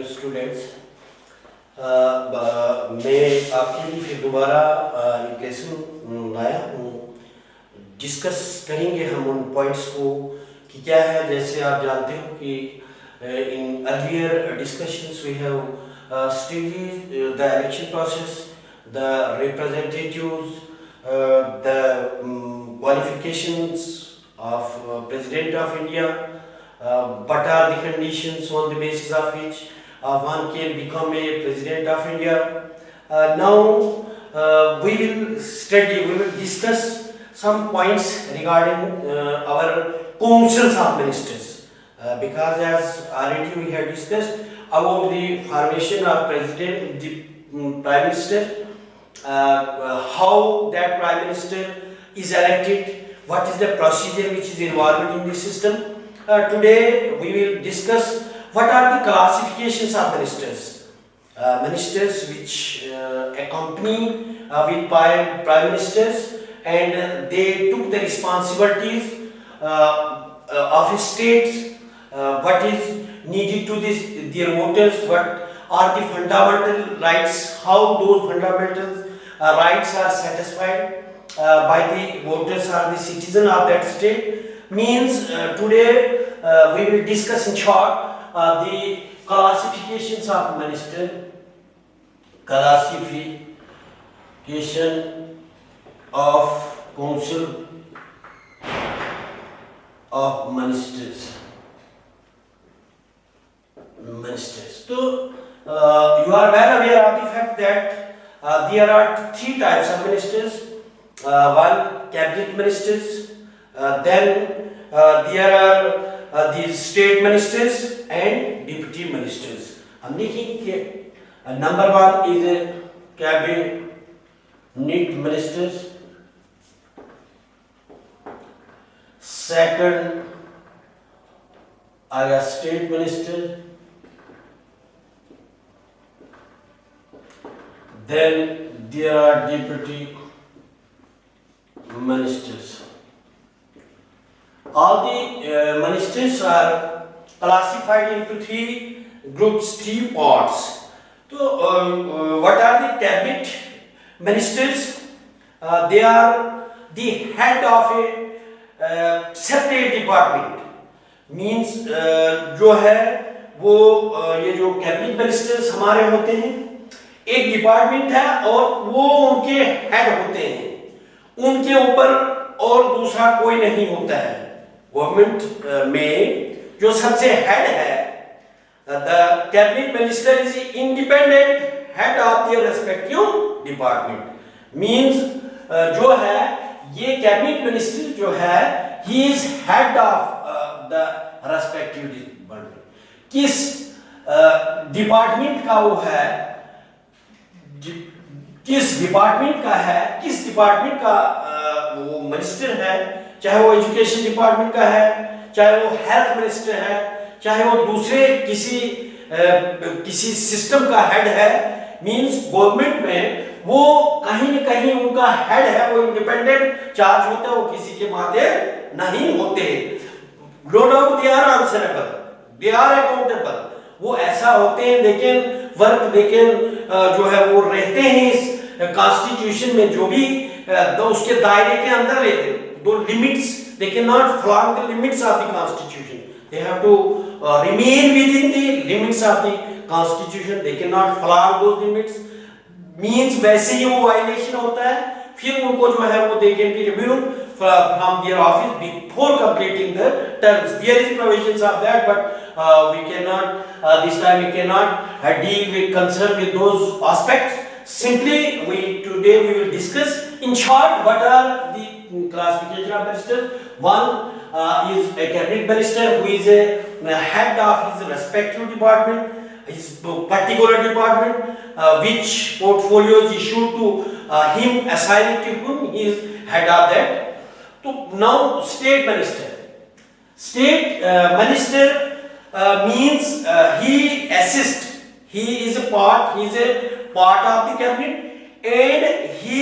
Dear students, मैं आपके लिए फिर दोबारा एक लेसन लाया हूँ। डिस्कस करेंगे हम उन पॉइंट्स को कि क्या है। जैसे आप जानते हो कि in earlier discussions we have studied the election process, the representatives, the qualifications of President of India, what are the conditions on the basis of which one can become a President of India. Now we will discuss some points regarding our councils of ministers, because as already we have discussed about the formation of President, the Prime Minister, how that Prime Minister is elected, what is the procedure which is involved in this system. Today we will discuss what are the classifications of ministers. Ministers which accompany with prime ministers, and they took the responsibilities of states. What is needed to their voters, what are the fundamental rights, how those fundamental rights are satisfied by the voters or the citizen of that state. Means today we will discuss in short the classifications of minister, classification of council of ministers. So you are well aware of the fact that there are three types of ministers. One, cabinet ministers, then there are the state ministers and deputy ministers. हम देखेंगे number one is cabinet ministers, second are state minister, then there are deputy ministers. All the ministers are classified into three groups, three parts. So, what are the cabinet ministers? They are the head of a separate department. Means जो है वो ये जो cabinet ministers हमारे होते हैं, एक department है और वो उनके हेड होते हैं, उनके ऊपर और दूसरा कोई नहीं होता है। गवर्नमेंट में जो सबसे हेड है, the cabinet minister is independent head of their respective department. Means जो है ये कैबिनेट मिनिस्टर जो है he is head of the respective department. किस डिपार्टमेंट का वो है, किस डिपार्टमेंट का है, किस डिपार्टमेंट का वो मिनिस्टर है, चाहे वो एजुकेशन डिपार्टमेंट का है, चाहे वो हेल्थ मिनिस्टर है, चाहे वो दूसरे किसी सिस्टम का हेड है। मींस गवर्नमेंट में वो कहीं न कहीं उनका हेड है, वो इंडिपेंडेंट चार्ज होता है, वो किसी के माथे नहीं होते। No doubt they are answerable, they are accountable, वो ऐसा होते हैं, लेकिन जो है वो रहते हैं इस कॉन्स्टिट्यूशन में जो भी उसके दायरे के अंदर रहते हैं। दो limits, they can not flout the limits of the constitution, they have to remain within the limits of the constitution, they can not flout those limits. Means वैसे ही वो वायलेशन होता है, फिर उनको जो है वो they can be removed from their office before completing the terms. There is provisions of that, but we cannot this time we cannot deal with concern with those aspects. Simply today we will discuss in short what are the classification of ministers. One is a cabinet minister who is a head of his respective department, his particular department, which portfolio is issued to him, assigned to whom he is head of that. So now state minister. State minister means he assists. He is a part of the cabinet, and he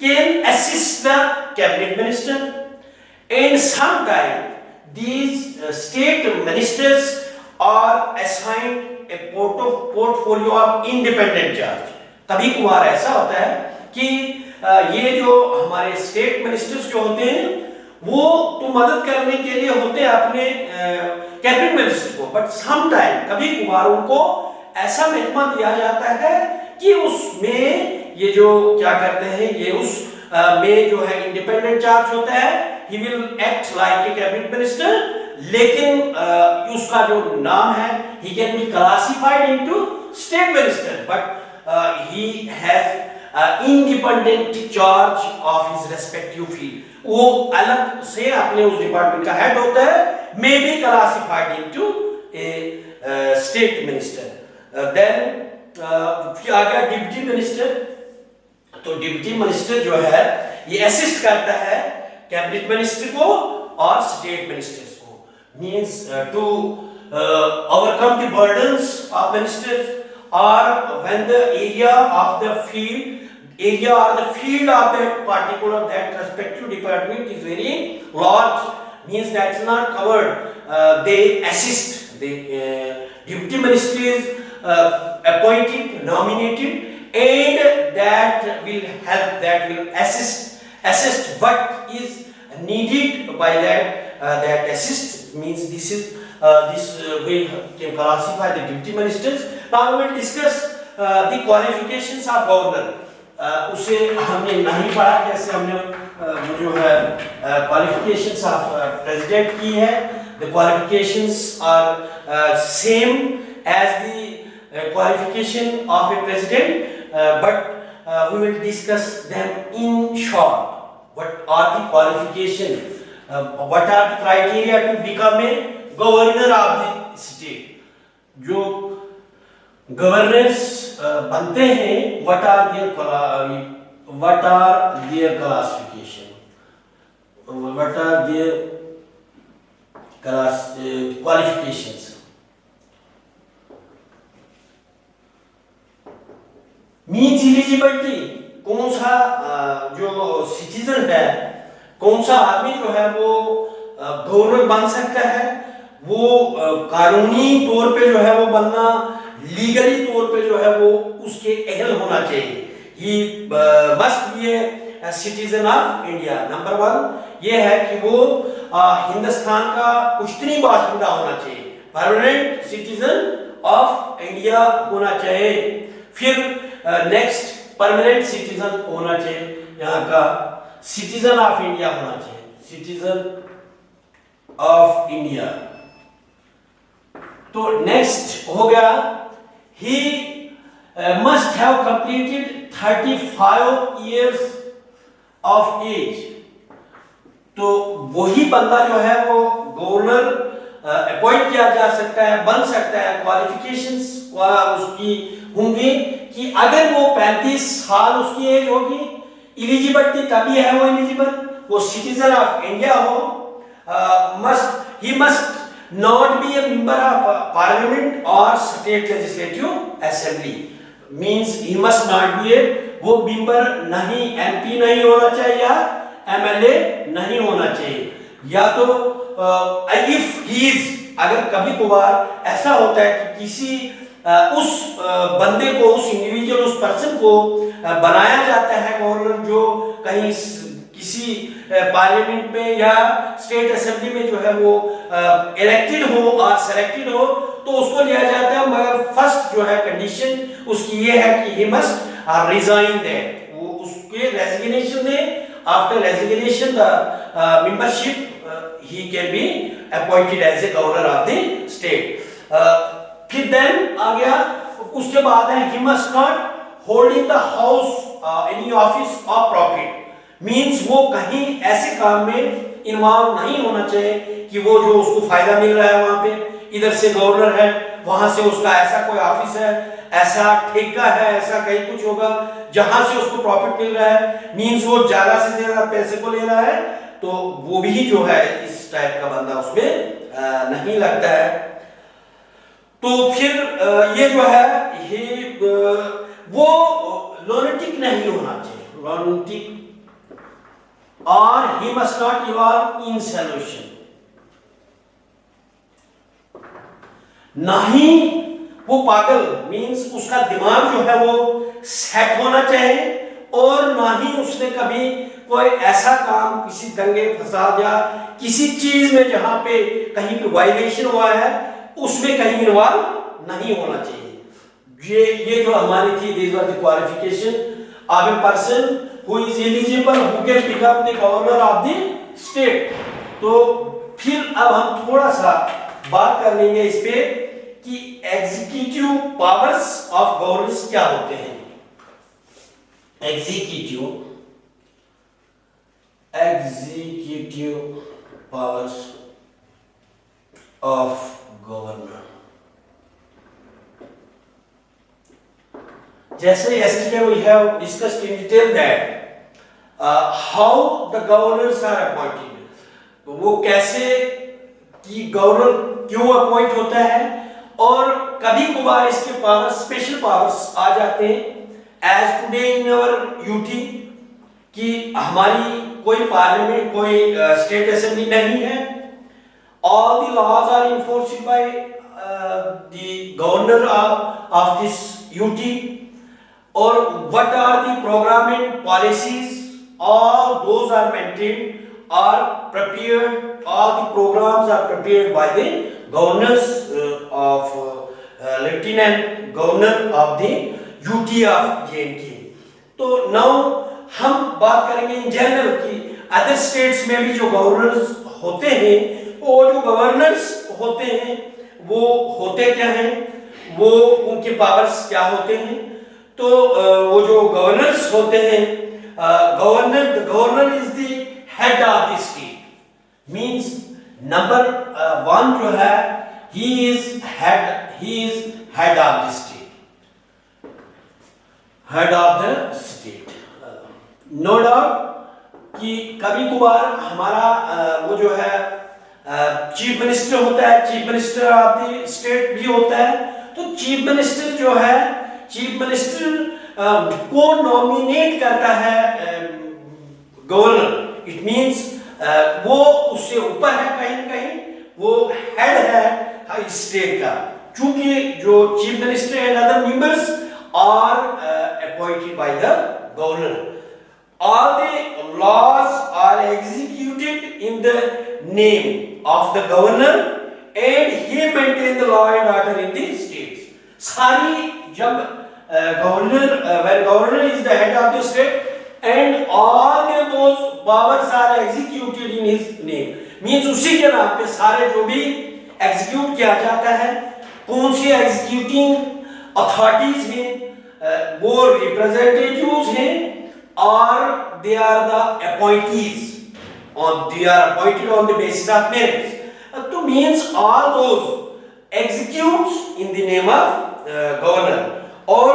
can assist the cabinet minister. And sometimes these state ministers are assigned A portfolio of independent charge. कभी कभार ऐसा होता है कि ये जो हमारे state ministers जो होते हैं वो तो मदद करने के लिए होते हैं अपने कैबिनेट मिनिस्टर को, बट सम टाइम कभी कभार उनको ऐसा महकमा दिया जाता है कि उसमें ये जो क्या करते हैं, ये उस में जो है इंडिपेंडेंट चार्ज होता है, he will act like a cabinet minister, लेकिन उसका जो नाम है he can be classified into state minister, but he has independent charge of his respective field. वो अलग से अपने उस डिपार्टमेंट का हेड होता है, may be classified into a state minister. Then फिर आ गया डिप्टी मिनिस्टर। तो डिप्टी मिनिस्टर जो है ये असिस्ट करता है कैबिनेट मिनिस्टर को और स्टेट मिनिस्टर्स को, means to overcome the burdens of ministers, or when the area or the field of that particular, that respective department is very large, means that is not covered, they assist. The deputy minister is appointed, nominated, and that will help, that will assist what is needed by that assist, means this is this we can classify the deputy ministers. Now we will discuss the qualifications of governor. उसे हमने नहीं पढ़ा, जैसे हमने वो जो है qualifications of president की है, the qualifications are same as the qualification of a president, but we will discuss them in short. What are the qualifications? What are the criteria to become a governor of the state? जो governors बनते हैं, what are their classification? What are their qualifications? Means eligibility, कौन सा जो citizen है, कौन सा आदमी जो है वो गवर्नर बन सकता है, वो कानूनी तौर पे जो है वो बनना, लीगली तौर पे जो है वो उसके अहल होना चाहिए। He must be a citizen of India. Number 1 ये है कि वो हिंदुस्तान का पुश्तनी बाशिंदा होना चाहिए, परमानेंट सिटीजन ऑफ इंडिया होना चाहिए। फिर नेक्स्ट परमानेंट सिटीजन होना चाहिए, यहाँ का सिटीजन ऑफ इंडिया होना चाहिए, सिटीजन ऑफ इंडिया। तो नेक्स्ट हो गया, he must have completed 35 years of age। तो वही बंदा जो है वो गवर्नर अपॉइंट किया जा सकता है, बन सकता है। क्वालिफिकेशंस उसकी होंगी कि अगर वो 35 साल उसकी एज होगी, एलिजिबिलिटी तभी है वो एलिजिबल, वो सिटीजन ऑफ इंडिया हो, he must not be a member of parliament or state legislative assembly, means he must not be a, वो member नहीं, MP नहीं होना चाहिए या MLA नहीं होना चाहिए, या तो if he is, अगर कभी कभार ऐसा होता है कि किसी उस बंदे को, उस इंडिविजुअल, उस पर्सन को बनाया जाता है गवर्नर, जो कहीं किसी पार्लियामेंट में या स्टेट असेंबली में जो है वो इलेक्टेड हो और सेलेक्टेड हो, तो उसको लिया जाता है। मगर फर्स्ट जो है कंडीशन उसकी ये है कि ही मस्ट रिजाइन दैट, वो उसके रेजिग्नेशन दे। After resignation the membership he can be appointed as a governor of the state. फिर देन आ गया, उसके बाद है he must not hold in the house any office of profit, means वो कहीं ऐसे काम में इन्वॉल्व नहीं होना चाहिए कि वो जो उसको फायदा मिल रहा है वहां पे, इधर से गवर्नर है, वहां से उसका ऐसा कोई ऑफिस है, ऐसा ठेका है, ऐसा कहीं कुछ होगा जहां से उसको प्रॉफिट मिल रहा है, मींस वो ज्यादा से ज्यादा पैसे को ले रहा है, तो वो भी जो है इस टाइप का बंदा उसमें नहीं लगता है। तो फिर ये जो है ये वो लुनेटिक नहीं होना चाहिए, लुनेटिक, और he must not involve in solution, नहीं वो पागल मींस उसका दिमाग जो है वो सेट होना चाहिए, और ना ही उसने कभी कोई ऐसा काम, किसी दंगे फसाद या किसी चीज में जहां पे कहीं पे वायलेशन हुआ है उसमें कहीं इन्वॉल्व नहीं होना चाहिए। ये जो हमारी थी, these are the qualification of a person who is eligible who can become the governor of the state. तो फिर अब हम थोड़ा सा बात कर लेंगे इस पे कि एग्जीक्यूटिव पावर्स ऑफ गवर्नर्स क्या होते हैं। एग्जीक्यूटिव पावर्स ऑफ गवर्नर, जैसे yesterday we have discussed in detail that how the governors are appointed, तो वो कैसे कि गवर्नर क्यों अपॉइंट होता है, और कभी कभार इसके पावर स्पेशल पावर्स आ जाते हैं। As today in our UT कि हमारी कोई पार्लियामेंट, कोई स्टेट असेंबली नहीं है, all the laws are enforced by the governor of this UT, और what are the program and policies, all those are maintained, are prepared, all the programs are prepared by the governors of lieutenant governor of the UT of J&K। तो now हम बात करेंगे in general कि other states में भी जो governors होते हैं, वो जो गवर्नर्स होते हैं वो होते क्या हैं, वो उनके पावर्स क्या होते हैं। तो वो जो गवर्नर्स होते हैं, the governor is the head of the state, means number one जो है he is head of the state, head of the state। no doubt कि कभी कभार हमारा वो जो है चीफ मिनिस्टर होता है, chief minister of the state भी होता है। तो चीफ मिनिस्टर जो है, चीफ मिनिस्टर को नॉमिनेट करता है गवर्नर, इट मींस वो उससे ऊपर है, कहीं ना कहीं वो हेड है स्टेट का, क्योंकि जो chief minister and other members are appointed by the governor. All the laws are executed in the name of the governor and he maintains the law and order in the states। सारी जब when governor is the head of the state and all those powers are executed in his name, means उसी के नाम पे सारे जो भी execute किया जाता है, कौन सी executing authorities हैं, वो representatives हैं, or they are the appointees, or they are appointed on the basis of merits। तो means all those executes in the name of governor। और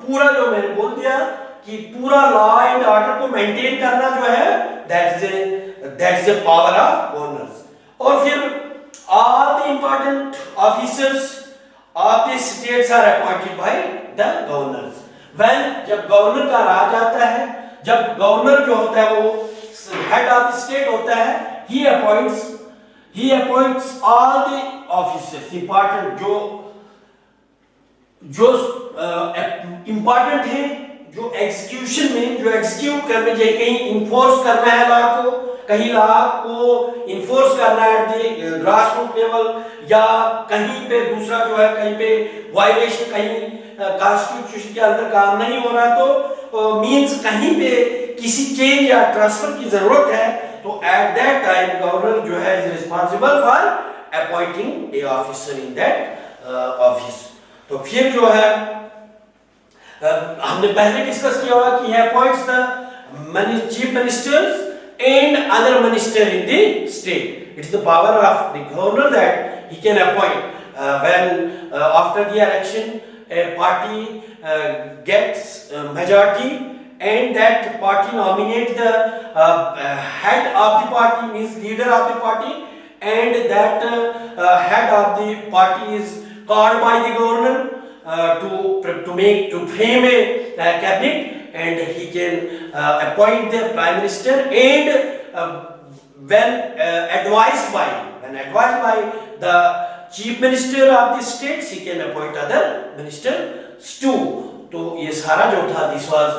पूरा जो मैंने बोल दिया कि पूरा लॉ एंड ऑर्डर को मेंटेन करना जो है that is a power of governors। और फिर all the important officers of the states are appointed by the governors। जब गवर्नर का राज आता है, जब गवर्नर जो होता है वो हेड ऑफ द स्टेट होता है, he appoints all the officers important जो इंपॉर्टेंट है, जो एग्जीक्यूशन में जो एग्जीक्यूट करने चाहिए, कहीं इन्फोर्स करना है लॉ को, कहीं लॉ को इन्फोर्स करना है एट ग्रास रूट लेवल, या कहीं पे दूसरा जो है कहीं पे वायलेशन, कहीं कॉन्स्टिट्यूशन के अंदर काम नहीं हो रहा, तो मींस कहीं पे किसी चेंज या ट्रांसफर की जरूरत है, तो एट दैट टाइम गवर्नर जो है is responsible for appointing A officer in that office. तो फिर जो है हमने पहले डिस्कस किया हुआ कि he appoints the chief ministers and other minister in the state। It is the power of the governor that he can appoint when after the election a party gets majority and that party nominates the head of the party, means leader of the party, and that head of the party is called by the governor to frame a cabinet, and he can appoint the prime minister, and when advised by the chief minister of the state, she can appoint other ministers too. तो ये सारा जो था, this was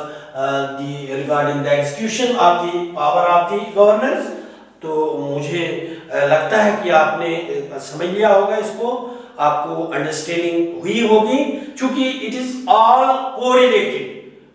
the regarding the execution of the power of the governors. तो मुझे लगता है कि आपने समझ लिया होगा इसको, आपको अंडरस्टैंडिंग हुई होगी, क्योंकि it is all correlated.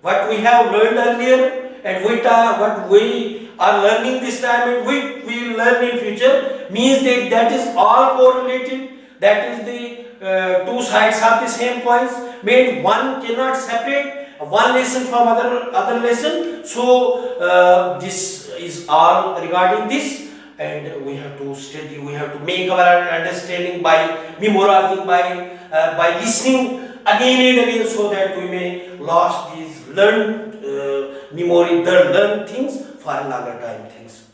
What we have learned earlier and what we are learning this time and we will learn in future means that is all correlated. That is the two sides of the same coins. Made one cannot separate one lesson from other lesson. So this is all regarding this, and we have to study. We have to make our understanding by memorizing, by listening again and again, so that we may lost these learned memory, learn things for a longer time things.